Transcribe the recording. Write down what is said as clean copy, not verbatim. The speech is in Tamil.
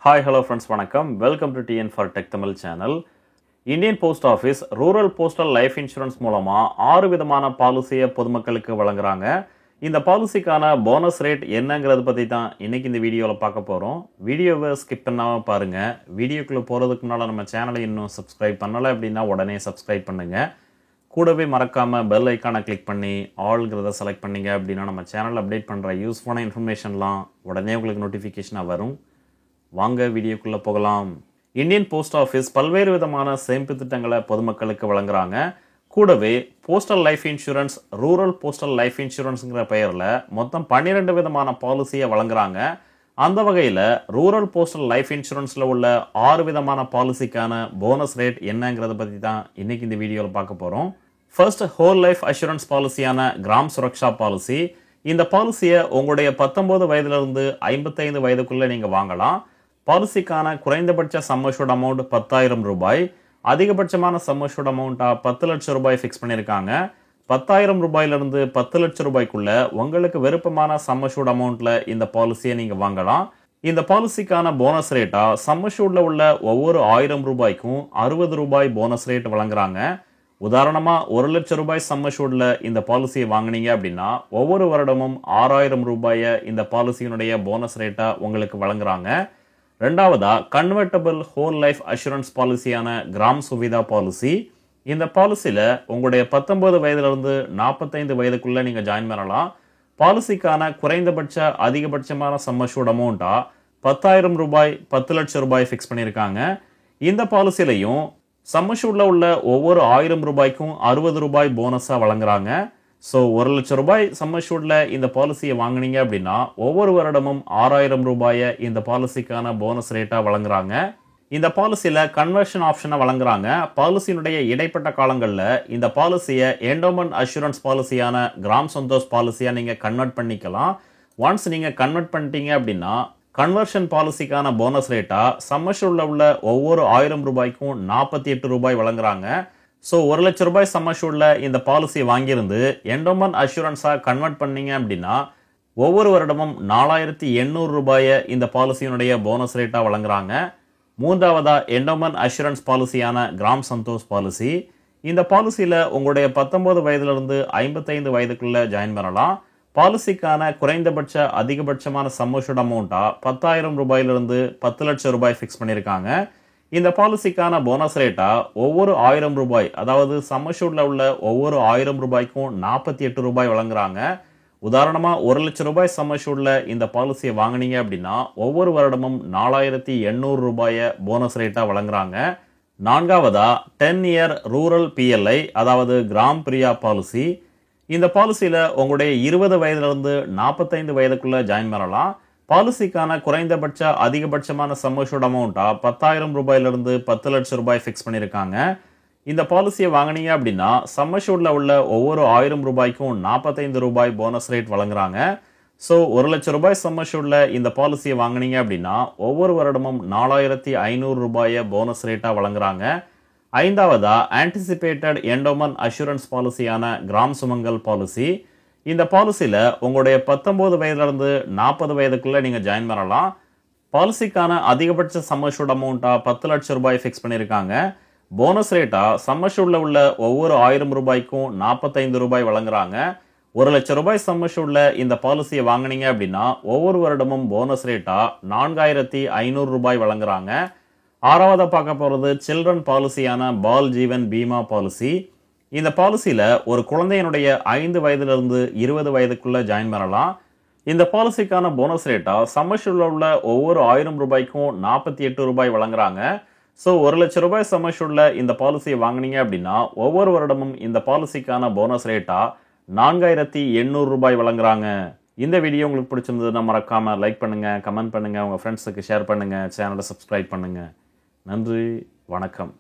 Hi, hello friends, வணக்கம். Welcome to TN for Tech Tamil channel. Indian post office rural postal life insurance மூலமா 6 விதமான பாலிசியை பொதுமக்களுக்கு வழங்குறாங்க. இந்த பாலிசிக்கான போனஸ் ரேட் என்னங்கிறத பத்தி தான் இன்னைக்கு இந்த வீடியோல பார்க்க போறோம். வீடியோவை ஸ்கிப் பண்ணாம பாருங்க. வீடியோக்குள்ள போறதுக்கு முன்னால நம்ம சேனலை இன்னும் சப்ஸ்கிரைப் பண்ணல அப்படின்னா உடனே சப்ஸ்கிரைப் பண்ணுங்க. கூடவே மறக்காம பெல் ஐகானை கிளிக் பண்ணி ஆல்ங்கிறத செலக்ட் பண்ணீங்க அப்படின்னா நம்ம சேனல் அப்டேட் பண்ற யூஸ்ஃபுல்லான இன்ஃபர்மேஷன்லாம் உடனே உங்களுக்கு நோட்டிஃபிகேஷனா வரும். வாங்க வீடியோக்குள்ள போகலாம். இந்தியன் போஸ்ட் ஆஃபீஸ் பல்வேறு விதமான சேமிப்பு திட்டங்களை பொதுமக்களுக்கு வழங்குறாங்க. கூடவே postal life insurance, rural postal life இன்சூரன்ஸ்ங்கிற பெயர்ல மொத்தம் 12 விதமான பாலிசியை வழங்குறாங்க. அந்த வகையில் ரூரல் போஸ்டல் லைஃப் இன்சூரன்ஸ்ல உள்ள 6 விதமான பாலிசிக்கான போனஸ் ரேட் என்னங்கிறத பத்தி தான் இன்னைக்கு இந்த வீடியோவில் பார்க்க போறோம். ஃபர்ஸ்ட், ஹோல் லைஃப் அஷூரன்ஸ் பாலிசியான கிராம் சுரக்ஷா பாலிசி. இந்த பாலிசியை உங்களுடைய 19 வயதிலிருந்து 55 வயதுக்குள்ள நீங்க வாங்கலாம். பாலிசிக்கான குறைந்தபட்ச சம் அஷ்யூர்ட் அமௌண்ட் 10,000 ரூபாய், அதிகபட்சமான சம் அஷ்யூர்ட் அமௌண்ட்டா 10 லட்சம் ரூபாய் ஃபிக்ஸ் பண்ணியிருக்காங்க. 10,000 ரூபாயிலிருந்து 10 லட்சம் ரூபாய்க்குள்ள உங்களுக்கு விருப்பமான சம் அஷ்யூர்ட் அமௌண்ட்ல இந்த பாலிசியை நீங்க வாங்கலாம். இந்த பாலிசிக்கான போனஸ் ரேட்டா சம் அஷ்யூர்ட்ல உள்ள ஒவ்வொரு 1000 ரூபாய்க்கும் 60 ரூபாய் போனஸ் ரேட் வழங்குறாங்க. உதாரணமா 1 லட்சம் ரூபாய் சம் அஷ்யூர்ட்ல இந்த பாலிசியை வாங்கினீங்க அப்படின்னா ஒவ்வொரு வருடமும் 6,000 ரூபாயை இந்த பாலிசியினுடைய போனஸ் ரேட்டா உங்களுக்கு வழங்குறாங்க. ரெண்டாவதா, கன்வெர்டபிள் ஹோல் லைஃப் அஷூரன்ஸ் பாலிசியான கிராம் சுவிதா பாலிசி. இந்த பாலிசியில உங்களுடைய 19 வயதிலிருந்து 45 வயதுக்குள்ள நீங்க ஜாயின் பண்ணலாம். பாலிசிக்கான குறைந்தபட்ச அதிகபட்சமான சம் அஷ்யூர்ட் அமௌண்ட்டா 10,000 ரூபாய், 10 லட்சம் ரூபாய் ஃபிக்ஸ் பண்ணியிருக்காங்க. இந்த பாலிசிலையும் சம் அஷ்யூர்ட்ல உள்ள ஒவ்வொரு 1000 ரூபாய்க்கும் 60 ரூபாய் போனஸா வழங்குறாங்க. ஸோ 1 லட்சம் ரூபாய் சம் அஷ்யூர்ட்ல இந்த பாலிசியை வாங்கினீங்க அப்படின்னா ஒவ்வொரு வருடமும் 6,000 ரூபாயை இந்த பாலிசிக்கான போனஸ் ரேட்டா வழங்குறாங்க. இந்த பாலிசியில கன்வர்ஷன் ஆப்ஷனை வழங்குறாங்க. பாலிசியினுடைய இடைப்பட்ட காலங்களில் இந்த பாலிசியை என்டோமெண்ட் அஷூரன்ஸ் பாலிசியான கிராம் சந்தோஷ் பாலிசியா நீங்க கன்வெர்ட் பண்ணிக்கலாம். ஒன்ஸ் நீங்க கன்வெர்ட் பண்ணிட்டீங்க அப்படின்னா கன்வர்ஷன் பாலிசிக்கான போனஸ் ரேட்டா சம் அஷ்யூர்ட்ல உள்ள ஒவ்வொரு 1000 ரூபாய்க்கும் 48 ரூபாய் வழங்குறாங்க. ஸோ 1 லட்சம் ரூபாய் சம் அஷ்யூர்ட்ல இந்த பாலிசி வாங்கியிருந்து என்டோமெண்ட் அஷூரன்ஸா கன்வெர்ட் பண்ணீங்க அப்படின்னா ஒவ்வொரு வருடமும் 4,800 ரூபாயை இந்த பாலிசியினுடைய போனஸ் ரேட்டா வழங்குறாங்க. மூன்றாவதா, என்டோமெண்ட் அஷூரன்ஸ் பாலிசியான கிராம் சந்தோஷ் பாலிசி. இந்த பாலிசியில உங்களுடைய 19 வயதிலிருந்து 55 வயதுக்குள்ள ஜாயின் பண்ணலாம். பாலிசிக்கான குறைந்தபட்ச அதிகபட்சமான சம் அஷ்யூர்ட் அமௌண்ட்டா 10,000 ரூபாயிலிருந்து 10 லட்சம் ரூபாய் ஃபிக்ஸ் பண்ணியிருக்காங்க. இந்த பாலிசிக்கான போனஸ் ரேட்டா ஒவ்வொரு 1000 ரூபாய், அதாவது சம் அஷ்யூர்ட்ல உள்ள ஒவ்வொரு 1000 ரூபாய்க்கும் 48 ரூபாய் வழங்குறாங்க. உதாரணமா 1 லட்சம் ரூபாய் சம் அஷ்யூர்ட்ல இந்த பாலிசியை வாங்கினீங்க அப்படின்னா ஒவ்வொரு வருடமும் 4,800 ரூபாயை போனஸ் ரேட்டா வழங்குறாங்க. நான்காவதா, 10 இயர் ரூரல் PLI, அதாவது கிராம் பிரியா பாலிசி. இந்த பாலிசியில உங்களுடைய 20 வயதிலிருந்து 45 வயதுக்குள்ள ஜாயின் பண்ணலாம். பாலிசிக்கான குறைந்தபட்ச அதிகபட்சமான சம் அஷ்யூர்ட் அமௌண்ட்டா 10,000 ரூபாயிலிருந்து 10 லட்சம் ரூபாய் ஃபிக்ஸ் பண்ணியிருக்காங்க. இந்த பாலிசியை வாங்கினீங்க அப்படின்னா சம் அஷ்யூர்ட்ல உள்ள ஒவ்வொரு 1000 ரூபாய்க்கும் 45 ரூபாய் போனஸ் ரேட் வழங்குறாங்க. ஸோ 1 லட்சம் ரூபாய் சம் அஷ்யூர்ட்ல இந்த பாலிசியை வாங்கினீங்க அப்படின்னா ஒவ்வொரு வருடமும் 4,500 ரூபாயை போனஸ் ரேட்டா வழங்குறாங்க. ஐந்தாவதா, ஆன்டிசிபேட்டட் என்டோமெண்ட் அஷூரன்ஸ் பாலிசியான கிராம் சுமங்கல் பாலிசி. இந்த பாலிசியில உங்களுடைய 19 வயதிலிருந்து 40 வயதுக்குள்ள நீங்க ஜாயின் பண்ணலாம். பாலிசிக்கான அதிகபட்ச சம் அஷ்யூர்ட் அமௌண்ட்டா 10 லட்சம் ரூபாய் ஃபிக்ஸ் பண்ணியிருக்காங்க. போனஸ் ரேட்டா சம் அஷ்யூர்ட்ல உள்ள ஒவ்வொரு 1000 ரூபாய்க்கும் 45 ரூபாய் வழங்குறாங்க. 1 லட்சம் ரூபாய் சம் அஷ்யூர்ட்ல இந்த பாலிசியை வாங்கினீங்க அப்படின்னா ஒவ்வொரு வருடமும் போனஸ் ரேட்டா 4,500 ரூபாய் வழங்குறாங்க. ஆறாவதா பார்க்க போறது சில்ட்ரன் பாலிசியான பால் ஜீவன் பீமா பாலிசி. இந்த பாலிசியில ஒரு குழந்தையினுடைய 5 வயதிலிருந்து 20 வயதுக்குள்ள ஜாயின் பண்ணலாம். இந்த பாலிசிக்கான போனஸ் ரேட்டா சம் அஷ்யூர்ட்ல உள்ள ஒவ்வொரு 1000 ரூபாய்க்கும் 48 ரூபாய் வழங்குறாங்க. ஸோ 1 லட்சம் ரூபாய் சம் அஷ்யூர்ட்ல இந்த பாலிசியை வாங்கினீங்க அப்படின்னா ஒவ்வொரு வருடமும் இந்த பாலிசிக்கான போனஸ் ரேட்டா 4,800 ரூபாய் வழங்குறாங்க. இந்த வீடியோ உங்களுக்கு பிடிச்சிருந்ததுன்னா மறக்காம லைக் பண்ணுங்க, கமெண்ட் பண்ணுங்க, உங்க ஃப்ரெண்ட்ஸுக்கு ஷேர் பண்ணுங்க, சேனலை சப்ஸ்கிரைப் பண்ணுங்க. நன்றி, வணக்கம்.